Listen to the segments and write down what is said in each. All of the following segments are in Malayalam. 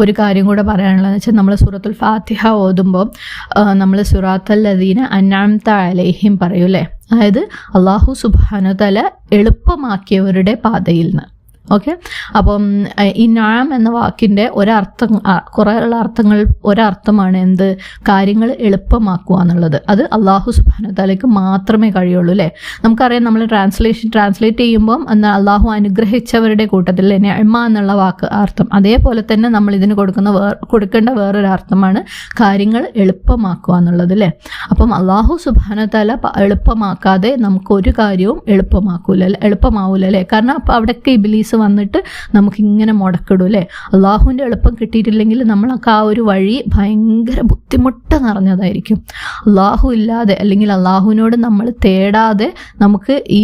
ഒരു കാര്യം കൂടെ പറയാനുള്ളതെന്ന് വെച്ചാൽ നമ്മൾ സൂറത്തുൽ ഫാത്തിഹ ഓതുമ്പോൾ നമ്മൾ സിറാത്തൽ ലദീന അൻഅംത അലൈഹിം പറയൂലേ, അതായത് അല്ലാഹു സുബ്ഹാനഹു വ തആല എളുപ്പമാക്കിയവരുടെ പാതയിൽ നിന്ന്. ഓക്കെ, അപ്പം ഈ നാം എന്ന വാക്കിൻ്റെ ഒരർത്ഥം, കുറേയുള്ള അർത്ഥങ്ങൾ ഒരർത്ഥമാണ് എന്ത്, കാര്യങ്ങൾ എളുപ്പമാക്കുക എന്നുള്ളത്. അത് അള്ളാഹു സുബ്ഹാനഹു വ തആലയ്ക്ക് മാത്രമേ കഴിയുള്ളൂ അല്ലേ. നമുക്കറിയാം, നമ്മൾ ട്രാൻസ്ലേറ്റ് ചെയ്യുമ്പം എന്നാൽ അള്ളാഹു അനുഗ്രഹിച്ചവരുടെ കൂട്ടത്തിൽ നിഅമ എന്നുള്ള വാക്ക് അർത്ഥം, അതേപോലെ തന്നെ നമ്മൾ ഇതിന് കൊടുക്കേണ്ട വേറൊരു അർത്ഥമാണ് കാര്യങ്ങൾ എളുപ്പമാക്കുക എന്നുള്ളത് അല്ലേ. അപ്പം അള്ളാഹു സുബ്ഹാനഹു വ തആല എളുപ്പമാക്കാതെ നമുക്കൊരു കാര്യവും എളുപ്പമാവൂല അല്ലേ. കാരണം അപ്പം അവിടെയൊക്കെ ഇബ്ലീസ് വന്നിട്ട് നമുക്കിങ്ങനെ മുടക്കിടും അല്ലേ. അള്ളാഹുവിൻ്റെ എളുപ്പം കിട്ടിയിട്ടില്ലെങ്കിൽ നമ്മളൊക്കെ ആ ഒരു വഴി ഭയങ്കര ബുദ്ധിമുട്ട് നിറഞ്ഞതായിരിക്കും. അള്ളാഹു ഇല്ലാതെ അല്ലെങ്കിൽ അള്ളാഹുവിനോട് നമ്മൾ തേടാതെ നമുക്ക് ഈ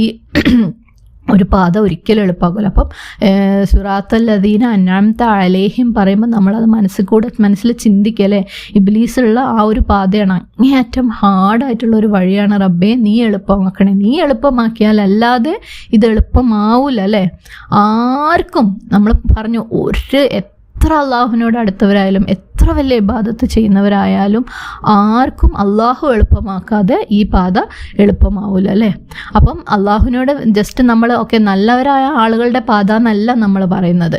ഒരു പാത ഒരിക്കലും എളുപ്പമാകില്ല. അപ്പം സിറാത്തൽ ലദീന അൻഅംത അലൈഹിം പറയുമ്പോൾ നമ്മളത് മനസ്സിൽ ചിന്തിക്കല്ലേ, ഇബ്ലീസുള്ള ആ ഒരു പാതയാണ്, അങ്ങേയറ്റം ഹാർഡായിട്ടുള്ള ഒരു വഴിയാണ്. റബ്ബേ നീ എളുപ്പമാക്കണേ, നീ എളുപ്പമാക്കിയാലല്ലാതെ ഇത് എളുപ്പമാവില്ല അല്ലേ. ആർക്കും നമ്മൾ പറഞ്ഞു, എത്ര അള്ളാഹുവിനോട് അടുത്തവരായാലും എത്ര വലിയ ഇബാദത്ത് ചെയ്യുന്നവരായാലും ആർക്കും അള്ളാഹു എളുപ്പമാക്കാതെ ഈ പാത എളുപ്പമാവില്ല അല്ലേ. അപ്പം അള്ളാഹുവിനോട് ജസ്റ്റ് നമ്മൾ നല്ലവരായ ആളുകളുടെ പാത എന്നല്ല നമ്മൾ പറയുന്നത്,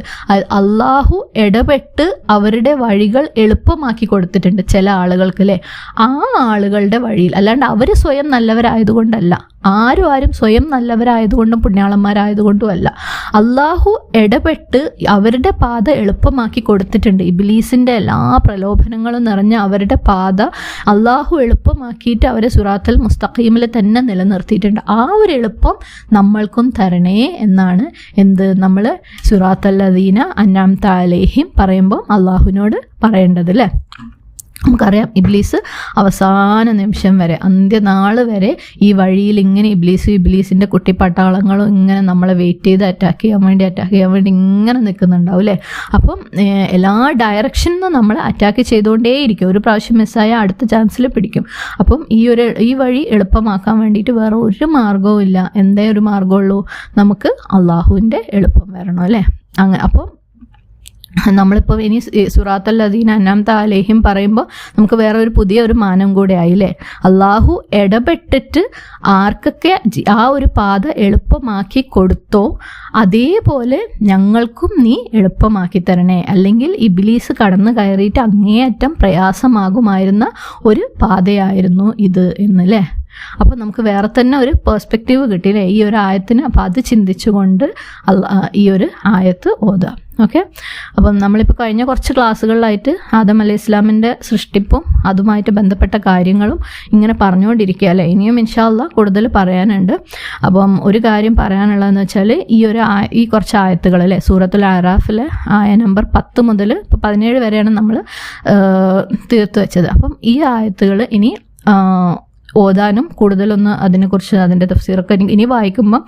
അള്ളാഹു ഇടപെട്ട് അവരുടെ വഴികൾ എളുപ്പമാക്കി കൊടുത്തിട്ടുണ്ട് ചില ആളുകൾക്ക് അല്ലേ. ആ ആളുകളുടെ വഴിയിൽ, അല്ലാണ്ട് അവർ സ്വയം നല്ലവരായതുകൊണ്ടല്ല, ആരും സ്വയം നല്ലവരായതുകൊണ്ടും പുണ്യാളന്മാരായതുകൊണ്ടും അല്ല, അള്ളാഹു ഇടപെട്ട് അവരുടെ പാത എളുപ്പമാക്കി കൊടുത്തിട്ടുണ്ട്. ഇബ്ലീസിൻ്റെ എല്ലാ പ്രലോഭനങ്ങളും നിറഞ്ഞ അവരുടെ പാത അള്ളാഹു എളുപ്പമാക്കിയിട്ട് അവരെ സിറാത്തുൽ മുസ്തഖീമിൽ തന്നെ നിലനിർത്തിയിട്ടുണ്ട്. ആ ഒരു എളുപ്പം നമ്മൾക്കും തരണേ എന്നാണ് നമ്മൾ സിറാത്തൽ ലദീന അൻഅംത അലൈഹിം പറയുമ്പോൾ അള്ളാഹുവിനോട് പറയേണ്ടത് അല്ലേ. നമുക്കറിയാം, ഇബ്ലീസ് അവസാന നിമിഷം വരെ, അന്ത്യനാൾ വരെ ഈ വഴിയിൽ ഇങ്ങനെ ഇബ്ലീസിൻ്റെ കുട്ടിപ്പട്ടാളങ്ങളും ഇങ്ങനെ നമ്മളെ വെയിറ്റ് ചെയ്ത് അറ്റാക്ക് ചെയ്യാൻ വേണ്ടി ഇങ്ങനെ നിൽക്കുന്നുണ്ടാവും അല്ലേ. അപ്പം എല്ലാ ഡയറക്ഷനിൽ നിന്നും നമ്മൾ അറ്റാക്ക് ചെയ്തുകൊണ്ടേയിരിക്കും. ഒരു പ്രാവശ്യം മിസ്സായാൽ അടുത്ത ചാൻസിൽ പിടിക്കും. അപ്പം ഈ വഴി എളുപ്പമാക്കാൻ വേണ്ടിയിട്ട് വേറെ ഒരു മാർഗവും ഇല്ല. എന്തേ ഒരു മാർഗമുള്ളൂ, നമുക്ക് അള്ളാഹുവിൻ്റെ എളുപ്പം വരണം അല്ലേ. അപ്പം നമ്മളിപ്പോൾ ഇനി സിറാത്തൽ ലദീന അൻഅംത അലൈഹിം പറയുമ്പോൾ നമുക്ക് വേറെ പുതിയൊരു മാനം കൂടെ ആയില്ലേ. അള്ളാഹു ഇടപെട്ടിട്ട് ആർക്കൊക്കെ ആ ഒരു പാത എളുപ്പമാക്കി കൊടുത്തോ അതേപോലെ ഞങ്ങൾക്കും നീ എളുപ്പമാക്കി തരണേ, അല്ലെങ്കിൽ ഇബ്ലീസ് കടന്നു കയറിയിട്ട് അങ്ങേയറ്റം പ്രയാസമാകുമായിരുന്ന ഒരു പാതയായിരുന്നു ഇത് എന്നല്ലേ. അപ്പോൾ നമുക്ക് വേറെ തന്നെ ഒരു പെർസ്പെക്റ്റീവ് കിട്ടിയില്ലേ ഈ ഒരു ആയത്തിന്. അപ്പോൾ അത് ചിന്തിച്ചുകൊണ്ട് ഈ ഒരു ആയത്ത് ഓതാം. ഓക്കെ, അപ്പം നമ്മളിപ്പോൾ കഴിഞ്ഞ കുറച്ച് ക്ലാസ്സുകളിലായിട്ട് ആദം അലൈഹി ഇസ്ലാമിൻ്റെ സൃഷ്ടിപ്പും അതുമായിട്ട് ബന്ധപ്പെട്ട കാര്യങ്ങളും ഇങ്ങനെ പറഞ്ഞുകൊണ്ടിരിക്കുക അല്ലേ. ഇനിയും ഇൻഷാ അല്ലാഹ് കൂടുതൽ പറയാനുണ്ട്. അപ്പം ഒരു കാര്യം പറയാനുള്ളതെന്ന് വെച്ചാൽ ഈ കുറച്ച് ആയത്തുകൾ അല്ലേ, സൂറത്തുൽ അറാഫിലെ ആയ നമ്പർ 10 മുതൽ ഇപ്പോൾ 17 വരെയാണ് നമ്മൾ തീർത്ത് വെച്ചത്. അപ്പം ഈ ആയത്തുകൾ ഇനി ഓതാനും കൂടുതലൊന്ന് അതിനെക്കുറിച്ച് അതിൻ്റെ തഫ്സീറൊക്കെ ഇനി വായിക്കുമ്പം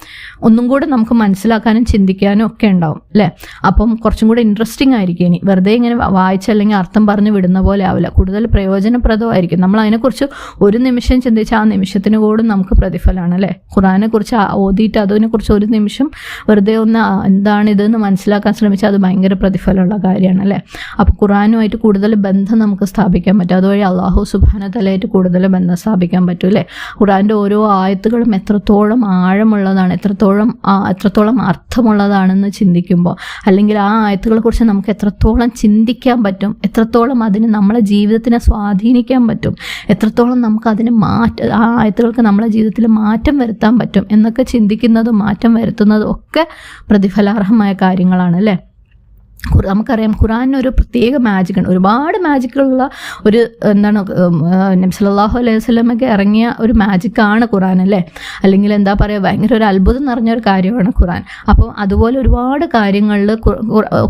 ഒന്നും കൂടെ നമുക്ക് മനസ്സിലാക്കാനും ചിന്തിക്കാനും ഒക്കെ ഉണ്ടാവും അല്ലേ. അപ്പം കുറച്ചും കൂടെ ഇൻട്രസ്റ്റിംഗ് ആയിരിക്കും. ഇനി വെറുതെ ഇങ്ങനെ വായിച്ചല്ലെങ്കിൽ അർത്ഥം പറഞ്ഞ് വിടുന്ന പോലെ ആവില്ല, കൂടുതൽ പ്രയോജനപ്രദമായിരിക്കും. നമ്മൾ അതിനെക്കുറിച്ച് ഒരു നിമിഷം ചിന്തിച്ചാൽ ആ നിമിഷത്തിന് കൂടെ നമുക്ക് പ്രതിഫലമാണ് അല്ലേ. ഖുർആനെക്കുറിച്ച് ഓതിയിട്ട് അതിനെക്കുറിച്ച് ഒരു നിമിഷം വെറുതെ ഒന്ന് എന്താണിതെന്ന് മനസ്സിലാക്കാൻ ശ്രമിച്ചാൽ അത് ഭയങ്കര പ്രതിഫലമുള്ള കാര്യമാണ് അല്ലേ. അപ്പോൾ ഖുർആനുമായിട്ട് കൂടുതൽ ബന്ധം നമുക്ക് സ്ഥാപിക്കാൻ പറ്റും. അതുവഴി അള്ളാഹു സുബ്ഹാനഹു വ തആലയായിട്ട് കൂടുതൽ ബന്ധം സ്ഥാപിക്കാൻ പറ്റും അല്ലേ. ഖുർആൻ്റെ ഓരോ ആയത്തുകളും എത്രത്തോളം ആഴമുള്ളതാണ്, എത്രത്തോളം അർത്ഥമുള്ളതാണെന്ന് ചിന്തിക്കുമ്പോൾ, അല്ലെങ്കിൽ ആ ആയത്തുകളെ കുറിച്ച് നമുക്ക് എത്രത്തോളം ചിന്തിക്കാൻ പറ്റും, എത്രത്തോളം അതിന് നമ്മളെ ജീവിതത്തിനെ സ്വാധീനിക്കാൻ പറ്റും, എത്രത്തോളം നമുക്ക് അതിന് ആ ആയത്തുകൾക്ക് നമ്മളെ ജീവിതത്തിൽ മാറ്റം വരുത്താൻ പറ്റും എന്നൊക്കെ ചിന്തിക്കുന്നതും മാറ്റം വരുത്തുന്നതും ഒക്കെ പ്രതിഫലാർഹമായ കാര്യങ്ങളാണ് അല്ലേ. നമുക്കറിയാം ഖുർആനൊരു പ്രത്യേക മാജിക്കാണ്, ഒരുപാട് മാജിക്കുള്ള ഒരു നബി സല്ലല്ലാഹു അലൈഹി വസല്ലമയ്ക്ക് ഇറങ്ങിയ ഒരു മാജിക്കാണ് ഖുർആൻ അല്ലേ. അല്ലെങ്കിൽ എന്താ പറയുക, ഭയങ്കര ഒരു അത്ഭുതം നിറഞ്ഞൊരു കാര്യമാണ് ഖുർആൻ. അപ്പോൾ അതുപോലെ ഒരുപാട് കാര്യങ്ങളിൽ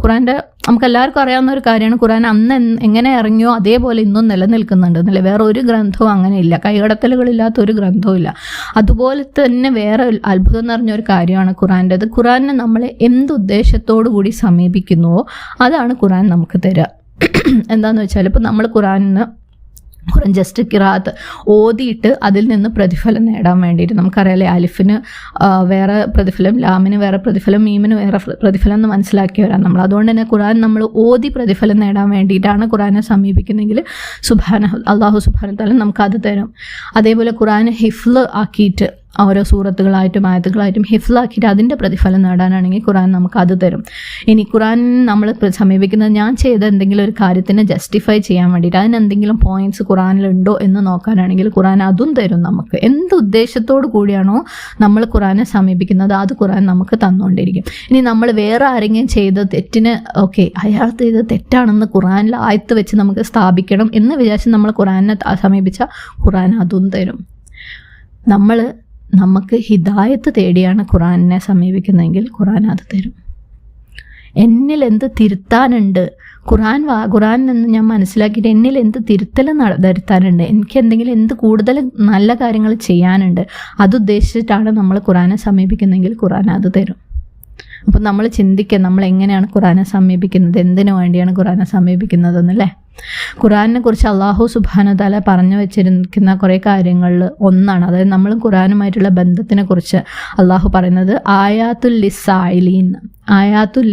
ഖുർആൻ്റെ നമുക്കെല്ലാവർക്കും അറിയാവുന്ന ഒരു കാര്യമാണ്, ഖുർആൻ അന്ന് എങ്ങനെ ഇറങ്ങിയോ അതേപോലെ ഇന്നും നിലനിൽക്കുന്നുണ്ട് എന്നല്ലേ. വേറെ ഒരു ഗ്രന്ഥവും അങ്ങനെ ഇല്ല, കൈകടത്തലുകളില്ലാത്ത ഒരു ഗ്രന്ഥവും ഇല്ല. അതുപോലെ തന്നെ വേറെ അത്ഭുതം നിറഞ്ഞൊരു കാര്യമാണ് ഖുർആൻ്റെത്. ഖുർആനെ നമ്മൾ എന്തുദ്ദേശത്തോടു കൂടി സമീപിക്കുന്നുവോ അതാണ് ഖുർആൻ നമുക്ക് തരിക. എന്താണെന്ന് വെച്ചാൽ ഇപ്പോൾ നമ്മൾ ഖുർആനിന് ഖുർആൻ ജസ്റ്റ് ഖിറാഅത്ത് ഓതിയിട്ട് അതിൽ നിന്ന് പ്രതിഫലം നേടാൻ വേണ്ടിയിട്ട്. നമുക്കറിയാലേ അലിഫിന് വേറെ പ്രതിഫലം, ലാമിന് വേറെ പ്രതിഫലം, മീമിന് വേറെ പ്രതിഫലം എന്ന് മനസ്സിലാക്കിയവരാണ് നമ്മൾ. അതുകൊണ്ട് തന്നെ ഖുർആൻ നമ്മൾ ഓതി പ്രതിഫലം നേടാൻ വേണ്ടിയിട്ടാണ് ഖുർആനെ സമീപിക്കുന്നതെങ്കിൽ അല്ലാഹു സുബ്ഹാനഹു തആല നമുക്കത് തരും. അതേപോലെ ഖുർആനെ ഹിഫ്ള് ആക്കിയിട്ട് ഓരോ സൂറത്തുകളായിട്ടും ആയത്തുകളായിട്ടും ഹിഫ്ളാക്കിയിട്ട് അതിൻ്റെ പ്രതിഫലം നേടാനാണെങ്കിൽ ഖുർആൻ നമുക്ക് അത് തരും. ഇനി ഖുർആൻ നമ്മൾ സമീപിക്കുന്നത് ഞാൻ ചെയ്ത എന്തെങ്കിലും ഒരു കാര്യത്തിനെ ജസ്റ്റിഫൈ ചെയ്യാൻ വേണ്ടിയിട്ട് അതിനെന്തെങ്കിലും പോയിന്റ്സ് ഖുർആനിലുണ്ടോ എന്ന് നോക്കാനാണെങ്കിൽ ഖുർആൻ അതും തരും നമുക്ക്. എന്ത് ഉദ്ദേശത്തോടു കൂടിയാണോ നമ്മൾ ഖുർആനെ സമീപിക്കുന്നത് അത് ഖുർആൻ നമുക്ക് തന്നുകൊണ്ടിരിക്കും. ഇനി നമ്മൾ വേറെ ആരെങ്കിലും ചെയ്ത തെറ്റിന് ഓക്കെ അയാൾ ചെയ്ത് തെറ്റാണെന്ന് ഖുർആനിൽ ആയത്ത് വെച്ച് നമുക്ക് സ്ഥാപിക്കണം എന്ന് വിചാരിച്ച് നമ്മൾ ഖുർആനെ സമീപിച്ചാൽ ഖുർആൻ അതും തരും. നമുക്ക് ഹിദായത്ത് തേടിയാണ് ഖുർആനെ സമീപിക്കുന്നതെങ്കിൽ ഖുർആൻ അത് തരും. എന്നിൽ എന്ത് തിരുത്താനുണ്ട്, ഖുർആൻ നിന്ന് ഞാൻ മനസ്സിലാക്കിയിട്ട് എന്നിൽ എന്ത് തിരുത്തൽ വരുത്താനുണ്ട്, എനിക്ക് എന്ത് കൂടുതൽ നല്ല കാര്യങ്ങൾ ചെയ്യാനുണ്ട്, അതുദ്ദേശിച്ചിട്ടാണ് നമ്മൾ ഖുർആനെ സമീപിക്കുന്നതെങ്കിൽ ഖുർആൻ അത് തരും. അപ്പം നമ്മൾ ചിന്തിക്കുക, നമ്മൾ എങ്ങനെയാണ് ഖുർആനെ സമീപിക്കുന്നത്, എന്തിനു വേണ്ടിയാണ് ഖുർആനെ സമീപിക്കുന്നതെന്നല്ലേ. ഖുർആനെ കുറിച്ച് അല്ലാഹു സുബ്ഹാനഹു തആല പറഞ്ഞു വെച്ചിരിക്കുന്ന കുറേ കാര്യങ്ങളിൽ ഒന്നാണ്, അതായത് നമ്മൾ ഖുർആനുമായിട്ടുള്ള ബന്ധത്തിനെ കുറിച്ച് അല്ലാഹു പറയുന്നത് ആയാത്തുൽ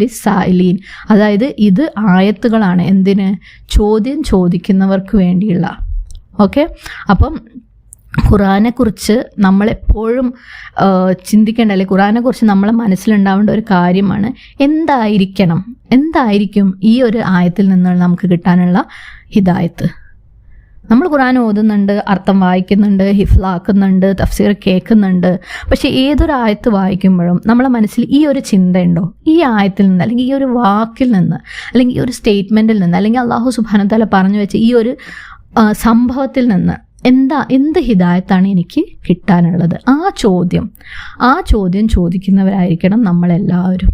ലിസ്സായിലീൻ, അതായത് ഇത് ആയത്തുകളാണ് എന്തിന്, ചോദ്യം ചോദിക്കുന്നവർക്ക് വേണ്ടിയുള്ള. ഓക്കെ, അപ്പം ഖുർആനെക്കുറിച്ച് നമ്മളെപ്പോഴും ചിന്തിക്കേണ്ട, അല്ലെങ്കിൽ ഖുർആനെക്കുറിച്ച് നമ്മളെ മനസ്സിലുണ്ടാവേണ്ട ഒരു കാര്യമാണ് എന്തായിരിക്കും ഈ ഒരു ആയത്തിൽ നിന്ന് നമുക്ക് കിട്ടാനുള്ള ഹിദായത്ത്. നമ്മൾ ഖുർആൻ ഓതുന്നുണ്ട്, അർത്ഥം വായിക്കുന്നുണ്ട്, ഹിഫ്ലാക്കുന്നുണ്ട്, തഫ്സീർ കേൾക്കുന്നുണ്ട്. പക്ഷേ ഏതൊരു ആയത്ത് വായിക്കുമ്പോഴും നമ്മളെ മനസ്സിൽ ഈ ഒരു ചിന്തയുണ്ടോ, ഈ ആയത്തിൽ നിന്ന് അല്ലെങ്കിൽ ഈ ഒരു വാക്കിൽ നിന്ന് അല്ലെങ്കിൽ ഈ ഒരു സ്റ്റേറ്റ്മെൻറ്റിൽ നിന്ന് അല്ലെങ്കിൽ അല്ലാഹു സുബ്ഹാനഹു തആല പറഞ്ഞു വെച്ച ഈ ഒരു സംഭവത്തിൽ നിന്ന് എന്ത് ഹിദായത്താണ് എനിക്ക് കിട്ടാനുള്ളത്? ആ ചോദ്യം ചോദിക്കുന്നവരായിരിക്കണം നമ്മളെല്ലാവരും.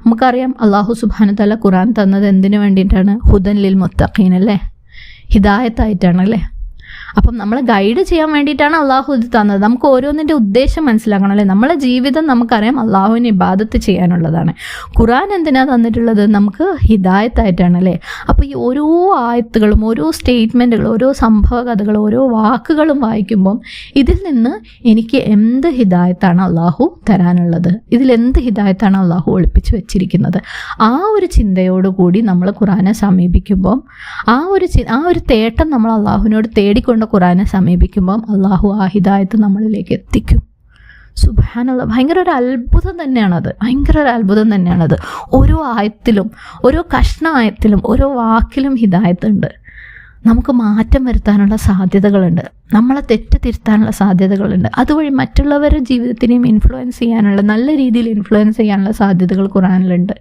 നമുക്കറിയാം അല്ലാഹു സുബ്ഹാനഹു തആല ഖുർആൻ തന്നത് എന്തിനു വേണ്ടിയിട്ടാണ്? ഹുദൻ ലിൽ മുത്തഖീൻ അല്ലേ, ഹിദായത്തായിട്ടാണ് അല്ലേ. അപ്പം നമ്മളെ ഗൈഡ് ചെയ്യാൻ വേണ്ടിയിട്ടാണ് അള്ളാഹു ഇത് തന്നത്. നമുക്ക് ഓരോന്നിൻ്റെ ഉദ്ദേശം മനസ്സിലാക്കണം അല്ലേ. നമ്മളെ ജീവിതം നമുക്കറിയാം അള്ളാഹുവിന് ഇബാദത്ത് ചെയ്യാനുള്ളതാണ്. ഖുർആൻ എന്തിനാണ് തന്നിട്ടുള്ളത്? നമുക്ക് ഹിദായത്തായിട്ടാണ് അല്ലേ. അപ്പോൾ ഈ ഓരോ ആയത്തുകളും ഓരോ സ്റ്റേറ്റ്മെൻറ്റുകളും ഓരോ സംഭവ കഥകളും ഓരോ വാക്കുകളും വായിക്കുമ്പം ഇതിൽ നിന്ന് എനിക്ക് എന്ത് ഹിദായത്താണ് അള്ളാഹു തരാനുള്ളത്, ഇതിലെന്ത് ഹിദായത്താണ് അള്ളാഹു ഒളിപ്പിച്ച് വെച്ചിരിക്കുന്നത്, ആ ഒരു ചിന്തയോടുകൂടി നമ്മൾ ഖുർആനെ സമീപിക്കുമ്പം ആ ഒരു തേട്ടം നമ്മൾ അള്ളാഹുവിനോട് തേടിക്കൊണ്ട് ഖുർആനെ സമീപിക്കുമ്പം അള്ളാഹു ആ ഹിദായത്ത് നമ്മളിലേക്ക് എത്തിക്കും. സുബ്ഹാനല്ലാഹ്, ഭയങ്കര ഒരു അത്ഭുതം തന്നെയാണത്. ഓരോ ആയത്തിലും ഓരോ കഷ്ണ ആയത്തിലും ഓരോ വാക്കിലും ഹിദായത്തുണ്ട്. നമുക്ക് മാറ്റം വരുത്താനുള്ള സാധ്യതകളുണ്ട്, നമ്മളെ തെറ്റ് തിരുത്താനുള്ള സാധ്യതകളുണ്ട്. അതുവഴി മറ്റുള്ളവരുടെ ജീവിതത്തിനെയും നല്ല രീതിയിൽ ഇൻഫ്ലുവൻസ് ചെയ്യാനുള്ള സാധ്യതകൾ ഖുർആനിലുണ്ട്.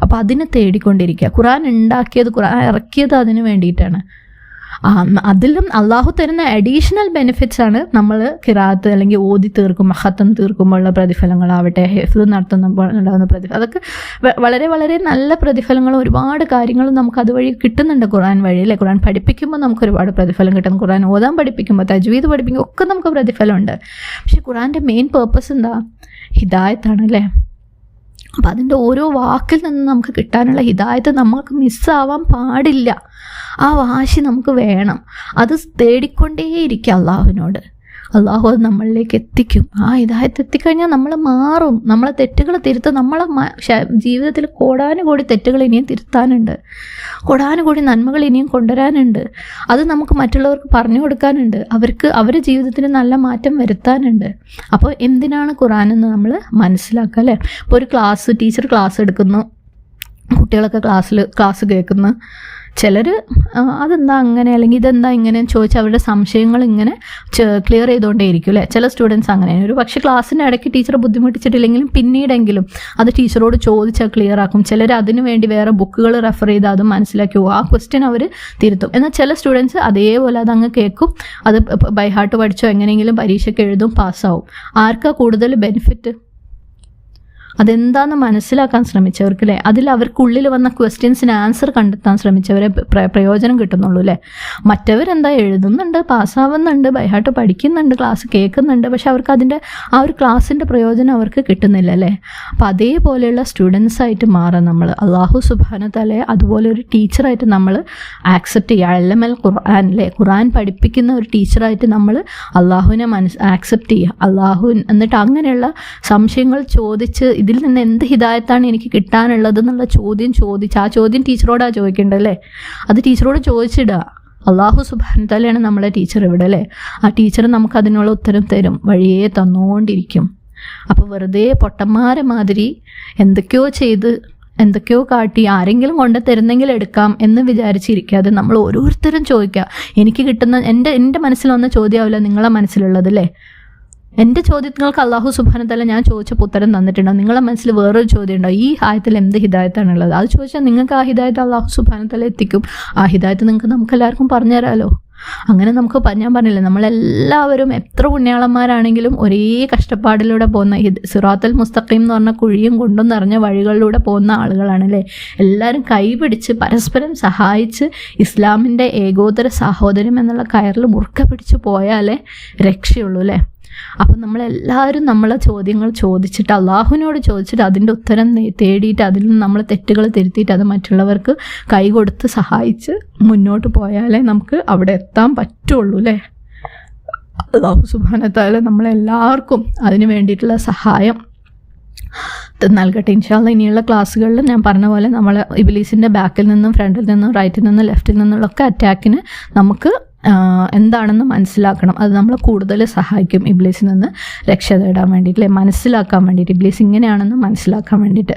അപ്പോൾ അതിനെ തേടിക്കൊണ്ടിരിക്കുക. ഖുർആൻ ഇറക്കിയത് അതിന് വേണ്ടിയിട്ടാണ്. അതിലും അള്ളാഹു തരുന്ന അഡീഷണൽ ബെനിഫിറ്റ്സ് ആണ് നമ്മൾ ഖിറാഅത്ത് അല്ലെങ്കിൽ ഓതി ഖത്തം തീർക്കുമ്പോഴുള്ള പ്രതിഫലങ്ങളാവട്ടെ, ഹിഫ്ള് നടത്തുമ്പോൾ ഉണ്ടാകുന്ന പ്രതിഫലം, അതൊക്കെ വളരെ വളരെ നല്ല പ്രതിഫലങ്ങളും ഒരുപാട് കാര്യങ്ങളും നമുക്ക് അതുവഴി കിട്ടുന്നുണ്ട് ഖുർആൻ വഴി അല്ലേ. ഖുർആൻ പഠിപ്പിക്കുമ്പോൾ നമുക്ക് ഒരുപാട് പ്രതിഫലം കിട്ടുന്നു, ഖുർആൻ ഓതാൻ പഠിപ്പിക്കുമ്പോൾ, തജ്വീദ് പഠിപ്പിക്കുമ്പോൾ ഒക്കെ നമുക്ക് പ്രതിഫലമുണ്ട്. പക്ഷേ ഖുർആൻ്റെ മെയിൻ പേർപ്പസ് എന്താ? ഹിദായത്താണ് അല്ലേ. അപ്പം അതിൻ്റെ ഓരോ വാക്കിൽ നിന്ന് നമുക്ക് കിട്ടാനുള്ള ഹിദായത്ത് നമുക്ക് മിസ്സാവാൻ പാടില്ല. ആ വാശി നമുക്ക് വേണം. അത് തേടിക്കൊണ്ടേയിരിക്കുക അള്ളാഹുവിനോട്. അള്ളാഹു അത് നമ്മളിലേക്ക് എത്തിക്കും. ആ ഹിദായത്ത് എത്തിക്കഴിഞ്ഞാൽ നമ്മൾ മാറും. നമ്മളെ തെറ്റുകൾ തിരുത്തും. നമ്മളെ ജീവിതത്തിൽ കോടാനുകോടി തെറ്റുകൾ ഇനിയും തിരുത്താനുണ്ട്, കോടാനുകോടി നന്മകൾ ഇനിയും കൊണ്ടുവരാനുണ്ട്. അത് നമുക്ക് മറ്റുള്ളവർക്ക് പറഞ്ഞു കൊടുക്കാനുണ്ട്, അവരുടെ ജീവിതത്തിന് നല്ല മാറ്റം വരുത്താനുണ്ട്. അപ്പോൾ എന്തിനാണ് ഖുർആനെന്ന് നമ്മൾ മനസ്സിലാക്കുക അല്ലേ. ഇപ്പോൾ ഒരു ടീച്ചർ ക്ലാസ് എടുക്കുന്നു, കുട്ടികളൊക്കെ ക്ലാസ് കേൾക്കുന്നു. ചിലർ അതെന്താ അങ്ങനെ അല്ലെങ്കിൽ ഇതെന്താ ഇങ്ങനെ ചോദിച്ച് അവരുടെ സംശയങ്ങൾ ഇങ്ങനെ ക്ലിയർ ചെയ്തുകൊണ്ടേയിരിക്കും അല്ലേ. ചില സ്റ്റുഡൻസ് അങ്ങനെയാണ്. ഒരു പക്ഷേ ക്ലാസ്സിൻ്റെ ഇടയ്ക്ക് ടീച്ചറെ ബുദ്ധിമുട്ടിച്ചിട്ടില്ലെങ്കിലും പിന്നീടെങ്കിലും അത് ടീച്ചറോട് ചോദിച്ചാൽ ക്ലിയർ ആക്കും. ചിലർ അതിനു വേണ്ടി വേറെ ബുക്കുകൾ റെഫർ ചെയ്ത് അതും മനസ്സിലാക്കി ആ ക്വസ്റ്റ്യൻ അവർ തിരുത്തും. എന്നാൽ ചില സ്റ്റുഡൻസ് അതേപോലെ അതങ്ങ് കേൾക്കും, അത് ബൈ ഹാർട്ട് പഠിച്ചോ എങ്ങനെയെങ്കിലും പരീക്ഷയ്ക്ക് എഴുതും, പാസ്സാവും. ആർക്കാ കൂടുതൽ ബെനിഫിറ്റ്? അതെന്താണെന്ന് മനസ്സിലാക്കാൻ ശ്രമിച്ചവർക്ക് അല്ലേ, അതിൽ അവർക്കുള്ളിൽ വന്ന ക്വസ്റ്റ്യൻസിന് ആൻസർ കണ്ടെത്താൻ ശ്രമിച്ചവരെ പ്രയോജനം കിട്ടുന്നുള്ളൂ അല്ലേ. മറ്റവരെന്താ എഴുതുന്നുണ്ട്, പാസ്സാവുന്നുണ്ട്, ബൈഹാർട്ട് പഠിക്കുന്നുണ്ട്, ക്ലാസ് കേൾക്കുന്നുണ്ട്, പക്ഷെ അവർക്ക് അതിൻ്റെ ആ ഒരു ക്ലാസ്സിൻ്റെ പ്രയോജനം അവർക്ക് കിട്ടുന്നില്ല അല്ലേ. അപ്പം അതേപോലെയുള്ള സ്റ്റുഡൻസായിട്ട് മാറാം നമ്മൾ. അള്ളാഹു സുബ്ഹാനഹു തആല അതുപോലെ ഒരു ടീച്ചറായിട്ട് നമ്മൾ ആക്സെപ്റ്റ് ചെയ്യുക. അല്ലമൽ ഖുർആൻ അല്ലേ, ഖുർആൻ പഠിപ്പിക്കുന്ന ഒരു ടീച്ചറായിട്ട് നമ്മൾ അള്ളാഹുവിനെ ആക്സെപ്റ്റ് ചെയ്യുക. അള്ളാഹു എന്നിട്ട് അങ്ങനെയുള്ള സംശയങ്ങൾ ചോദിച്ച് ഇതിൽ നിന്ന് എന്ത് ഹിദായത്താണ് എനിക്ക് കിട്ടാനുള്ളത് എന്നുള്ള ചോദ്യം ചോദിച്ച് ആ ചോദ്യം ടീച്ചറോടാണ് ചോദിക്കേണ്ടല്ലേ. അത് ടീച്ചറോട് ചോദിച്ചിടുക. അള്ളാഹു സുബ്ഹാനഹു തആലയാണ് നമ്മളെ ടീച്ചർ ഇവിടെ അല്ലേ. ആ ടീച്ചർ നമുക്ക് അതിനുള്ള ഉത്തരം തരും, വഴിയേ തന്നുകൊണ്ടിരിക്കും. അപ്പോൾ വെറുതെ പൊട്ടന്മാരെ മാതിരി എന്തൊക്കെയോ ചെയ്ത് എന്തൊക്കെയോ കാട്ടി ആരെങ്കിലും കൊണ്ട് തരുന്നെങ്കിൽ എടുക്കാം എന്ന് വിചാരിച്ചിരിക്കാതെ നമ്മൾ ഓരോരുത്തരും ചോദിക്കുക. എനിക്ക് കിട്ടുന്ന എൻ്റെ മനസ്സിൽ വന്ന ചോദ്യമാവില്ല നിങ്ങളെ മനസ്സിലുള്ളത് അല്ലേ. എൻ്റെ ചോദ്യങ്ങൾക്ക് അള്ളാഹു സുബ്ഹാനഹു തആല ഞാൻ ചോദിച്ചപ്പോൾ ഉത്തരം തന്നിട്ടുണ്ടോ. നിങ്ങളെ മനസ്സിൽ വേറൊരു ചോദ്യം ഉണ്ടോ, ഈ ആയത്തിൽ എന്ത് ഹിദായത്താണുള്ളത്, അത് ചോദിച്ചാൽ നിങ്ങൾക്ക് ആ ഹിദായത്ത് അള്ളാഹു സുബ്ഹാനഹു തആല എത്തിക്കും. ആ ഹിദായത്ത് നമുക്ക് എല്ലാവർക്കും പറഞ്ഞു തരാമല്ലോ. അങ്ങനെ നമുക്ക് ഞാൻ പറഞ്ഞില്ലേ, നമ്മളെല്ലാവരും എത്ര പുണ്യാളന്മാരാണെങ്കിലും ഒരേ കഷ്ടപ്പാടിലൂടെ പോകുന്ന സിറാത്തുൽ മുസ്തഖീം എന്ന് പറഞ്ഞ കുഴിയും കൊണ്ടും നിറഞ്ഞ വഴികളിലൂടെ പോകുന്ന ആളുകളാണല്ലേ. എല്ലാവരും കൈപിടിച്ച് പരസ്പരം സഹായിച്ച് ഇസ്ലാമിൻ്റെ ഏകോദര സാഹോദര്യം എന്നുള്ള കയറിൽ മുറുക്ക പിടിച്ച് പോയാലേ രക്ഷയുള്ളൂ അല്ലേ. അപ്പം നമ്മളെല്ലാവരും നമ്മളെ ചോദ്യങ്ങൾ ചോദിച്ചിട്ട് അള്ളാഹുവിനോട് ചോദിച്ചിട്ട് അതിൻ്റെ ഉത്തരം തേടിയിട്ട് അതിൽ നിന്ന് നമ്മൾ തെറ്റുകൾ തിരുത്തിയിട്ട് അത് മറ്റുള്ളവർക്ക് കൈ കൊടുത്ത് സഹായിച്ച് മുന്നോട്ട് പോയാലേ നമുക്ക് അവിടെ എത്താൻ പറ്റുള്ളൂ അല്ലേ. അല്ലാഹു സുബ്ഹാനഹു തആല നമ്മളെല്ലാവർക്കും അതിന് വേണ്ടിയിട്ടുള്ള സഹായം നൽകട്ടെ. ഇൻഷാ അല്ലാഹ് ഇനിയുള്ള ക്ലാസ്സുകളിൽ ഞാൻ പറഞ്ഞ പോലെ നമ്മൾ ഇബ്ലീസിൻ്റെ ബാക്കിൽ നിന്നും ഫ്രണ്ടിൽ നിന്നും റൈറ്റിൽ നിന്നും ലെഫ്റ്റിൽ നിന്നുള്ളൊക്കെ അറ്റാക്കിന് നമുക്ക് എന്താണെന്ന് മനസ്സിലാക്കണം. അത് നമ്മളെ കൂടുതൽ സഹായിക്കും ഇബ്ലീസിൽ നിന്ന് രക്ഷ തേടാൻ വേണ്ടിയിട്ട്, മനസ്സിലാക്കാൻ വേണ്ടിയിട്ട്, ഇബ്ലീസ് ഇങ്ങനെയാണെന്ന് മനസ്സിലാക്കാൻ വേണ്ടിയിട്ട്.